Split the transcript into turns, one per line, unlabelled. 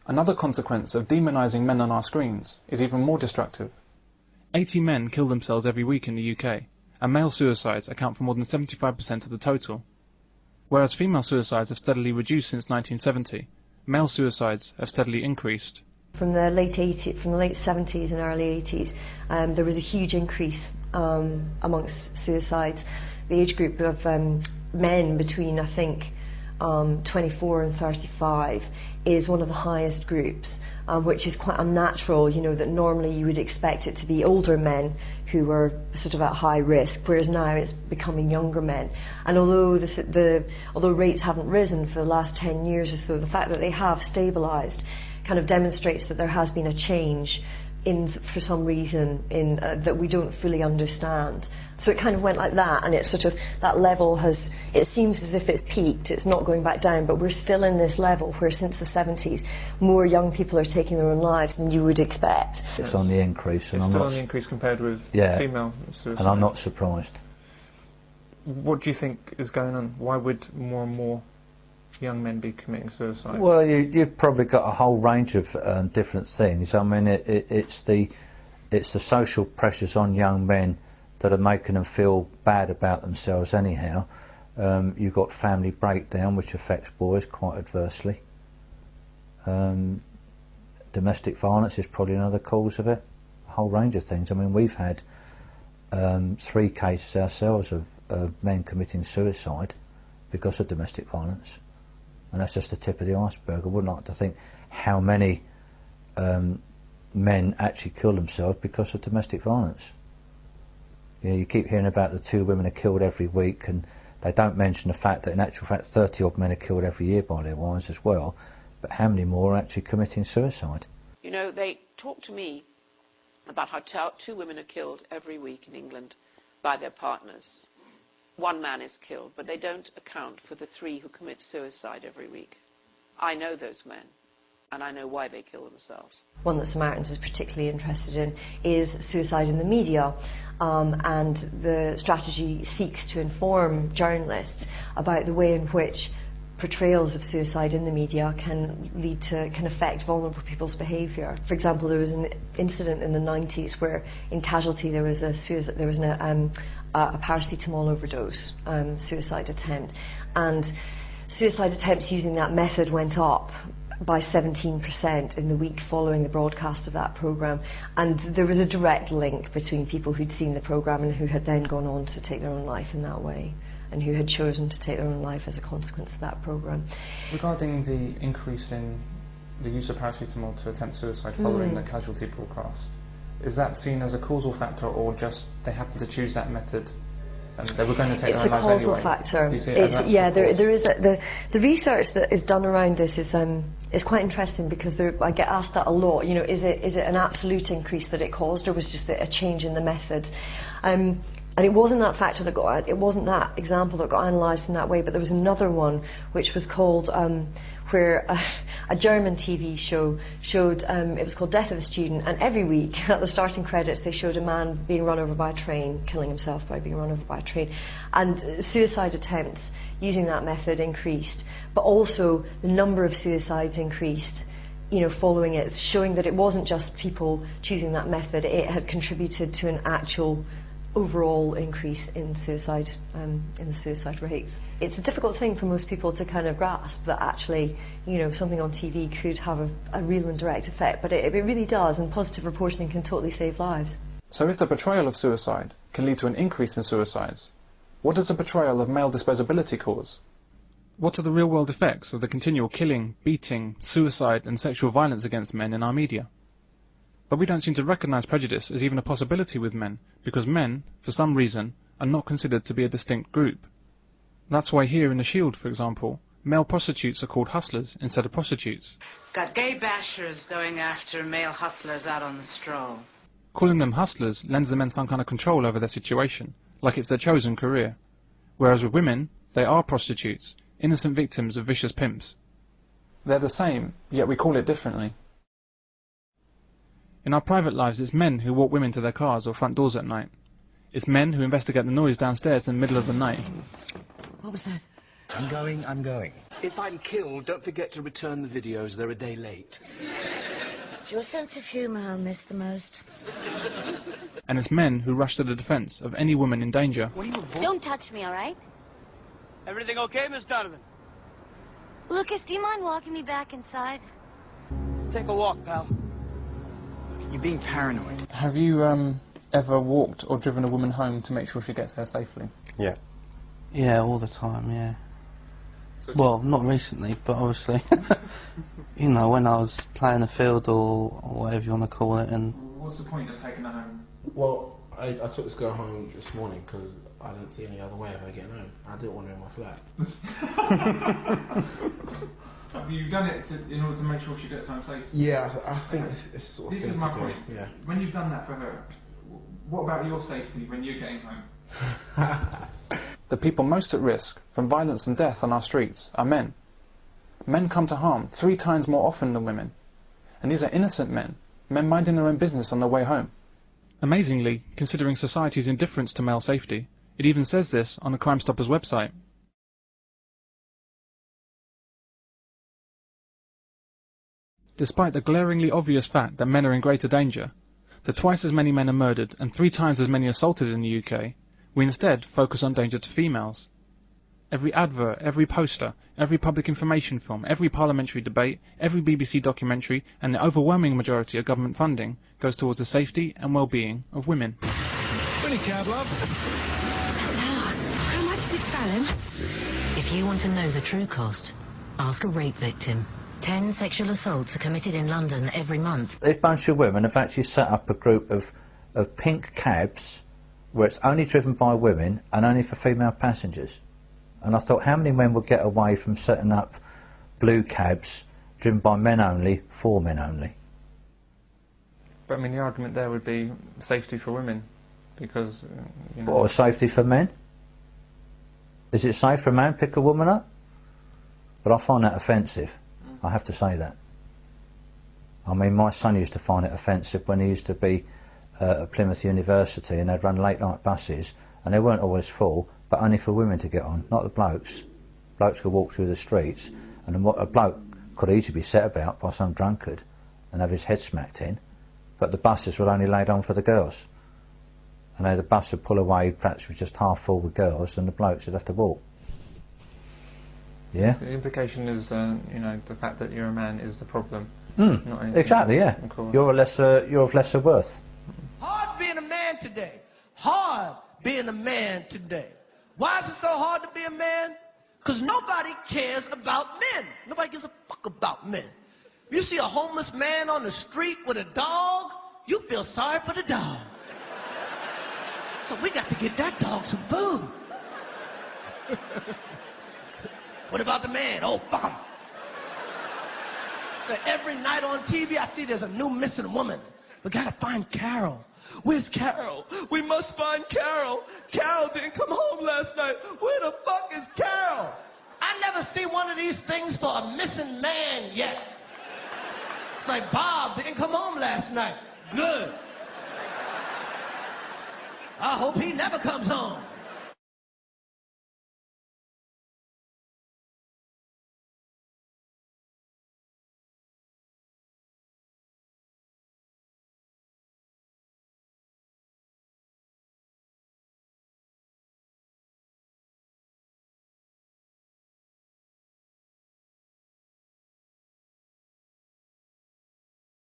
Another consequence of demonising men on our screens is even more destructive. 80 men kill themselves every week in the UK, and male suicides account for more than 75% of the total. Whereas female suicides have steadily reduced since 1970, male suicides have steadily increased.
From the late 70s and early 80s, there was a huge increase amongst suicides. The age group of men between, I think, 24 and 35 is one of the highest groups, which is quite unnatural, you know, that normally you would expect it to be older men who were sort of at high risk, whereas now it's becoming younger men. And although although rates haven't risen for the last 10 years or so, the fact that they have stabilised kind of demonstrates that there has been a change for some reason that we don't fully understand. So it kind of went like that, and it's sort of, that level has, it seems as if it's peaked, it's not going back down, but we're still in this level where since the 70s more young people are taking their own lives than you would expect.
It's on the increase.
And it's still on the increase compared with female suicide.
And I'm not surprised.
What do you think is going on? Why would more and more young men be committing suicide?
Well, you've probably got a whole range of different things. I mean, it's the social pressures on young men that are making them feel bad about themselves anyhow. You've got family breakdown, which affects boys quite adversely. Domestic violence is probably another cause of it. A whole range of things. I mean, we've had 3 cases ourselves of men committing suicide because of domestic violence. And that's just the tip of the iceberg. I wouldn't like to think how many men actually kill themselves because of domestic violence. You know, you keep hearing about the 2 women are killed every week, and they don't mention the fact that in actual fact 30 odd men are killed every year by their wives as well. But how many more are actually committing suicide?
You know, they talk to me about how 2 women are killed every week in England by their partners. 1 man is killed, but they don't account for the 3 who commit suicide every week. I know those men, and I know why they kill themselves.
One that Samaritans is particularly interested in is suicide in the media, and the strategy seeks to inform journalists about the way in which portrayals of suicide in the media can affect vulnerable people's behaviour. For example, there was an incident in the 90s where in Casualty there was a paracetamol overdose suicide attempt, and suicide attempts using that method went up by 17% in the week following the broadcast of that programme, and there was a direct link between people who'd seen the programme and who had then gone on to take their own life in that way, and who had chosen to take their own life as a consequence of that programme.
Regarding the increase in the use of paracetamol to attempt suicide following the Casualty broadcast, is that seen as a causal factor, or just they happen to choose that method and they were going to take their own lives anyway?
It's a causal factor. There is the research that is done around this is quite interesting, because I get asked that a lot. You know, is it an absolute increase that it caused, or was just a change in the methods? And it wasn't that factor it wasn't that example that got analysed in that way, but there was another one which was called where a German TV show showed, it was called Death of a Student, and every week at the starting credits they showed a man being run over by a train, killing himself by being run over by a train, and suicide attempts using that method increased, but also the number of suicides increased, you know, following it, showing that it wasn't just people choosing that method, it had contributed to an actual overall increase in suicide, in the suicide rates. It's a difficult thing for most people to kind of grasp, that actually, you know, something on TV could have a real and direct effect, but it really does, and positive reporting can totally save lives.
So if the portrayal of suicide can lead to an increase in suicides, what does the portrayal of male disposability cause? What are the real-world effects of the continual killing, beating, suicide and sexual violence against men in our media? But we don't seem to recognise prejudice as even a possibility with men, because men, for some reason, are not considered to be a distinct group. That's why here in the Shield, for example, male prostitutes are called hustlers instead of prostitutes.
Got gay bashers going after male hustlers out on the stroll.
Calling them hustlers lends the men some kind of control over their situation, like it's their chosen career. Whereas with women, they are prostitutes, innocent victims of vicious pimps. They're the same, yet we call it differently. In our private lives, it's men who walk women to their cars or front doors at night. It's men who investigate the noise downstairs in the middle of the night.
What was that?
I'm going. If I'm killed, don't forget to return the videos. They're a day late.
It's your sense of humour I'll miss the most.
And it's men who rush to the defence of any woman in danger.
Don't touch me, all right?
Everything okay, Miss Donovan?
Lucas, do you mind walking me back inside?
Take a walk, pal. You're being paranoid.
Have you ever walked or driven a woman home to make sure she gets there safely?
Yeah.
Yeah, all the time, yeah.
So
well, not recently, but obviously, you know, when I was playing the field or whatever you want to call it, and...
What's the point of taking her home?
Well, I took this girl home this morning because I didn't see any other way of her getting home. I didn't want her in my flat.
Have you done it in order to make sure she gets home safe?
Yeah, I think it's sort of
this
thing
is my
to
point.
do. Yeah.
When you've done that for her, what about your safety when you're getting home? The people most at risk from violence and death on our streets are men. Men come to harm 3 times more often than women. And these are innocent men minding their own business on their way home. Amazingly, considering society's indifference to male safety, it even says this on a Crime Stoppers website. Despite the glaringly obvious fact that men are in greater danger, that twice as many men are murdered and 3 times as many assaulted in the UK, we instead focus on danger to females. Every advert, every poster, every public information film, every parliamentary debate, every BBC documentary, and the overwhelming majority of government funding goes towards the safety and well-being of women.
Really, cab, love?
How much is it, Fallon? If you want to know the true cost, ask a rape victim. 10 sexual assaults are committed in London every month.
This bunch of women have actually set up a group of pink cabs where it's only driven by women and only for female passengers. And I thought, how many men would get away from setting up blue cabs driven by men only, for men only?
But I mean, the argument there would be safety for women, because, you know...
Or safety for men? Is it safe for a man to pick a woman up? But I find that offensive. I have to say that. I mean, my son used to find it offensive when he used to be at Plymouth University and they'd run late night buses and they weren't always full, but only for women to get on, not the blokes. Blokes could walk through the streets and a bloke could easily be set about by some drunkard and have his head smacked in, but the buses were only laid on for the girls. And then the bus would pull away, perhaps with just half full with girls, and the blokes would have to walk. Yeah?
The implication is, you know, the fact that you're a man is the problem.
Mm. Exactly, yeah. You're of lesser worth.
Hard being a man today. Hard being a man today. Why is it so hard to be a man? Because nobody cares about men. Nobody gives a fuck about men. If you see a homeless man on the street with a dog, you feel sorry for the dog. So we got to get that dog some food. What about the man? Oh, fuck him. So every night on TV, I see there's a new missing woman. We gotta find Carol. Where's Carol? We must find Carol. Carol didn't come home last night. Where the fuck is Carol? I never see one of these things for a missing man yet. It's like Bob didn't come home last night. Good. I hope he never comes home.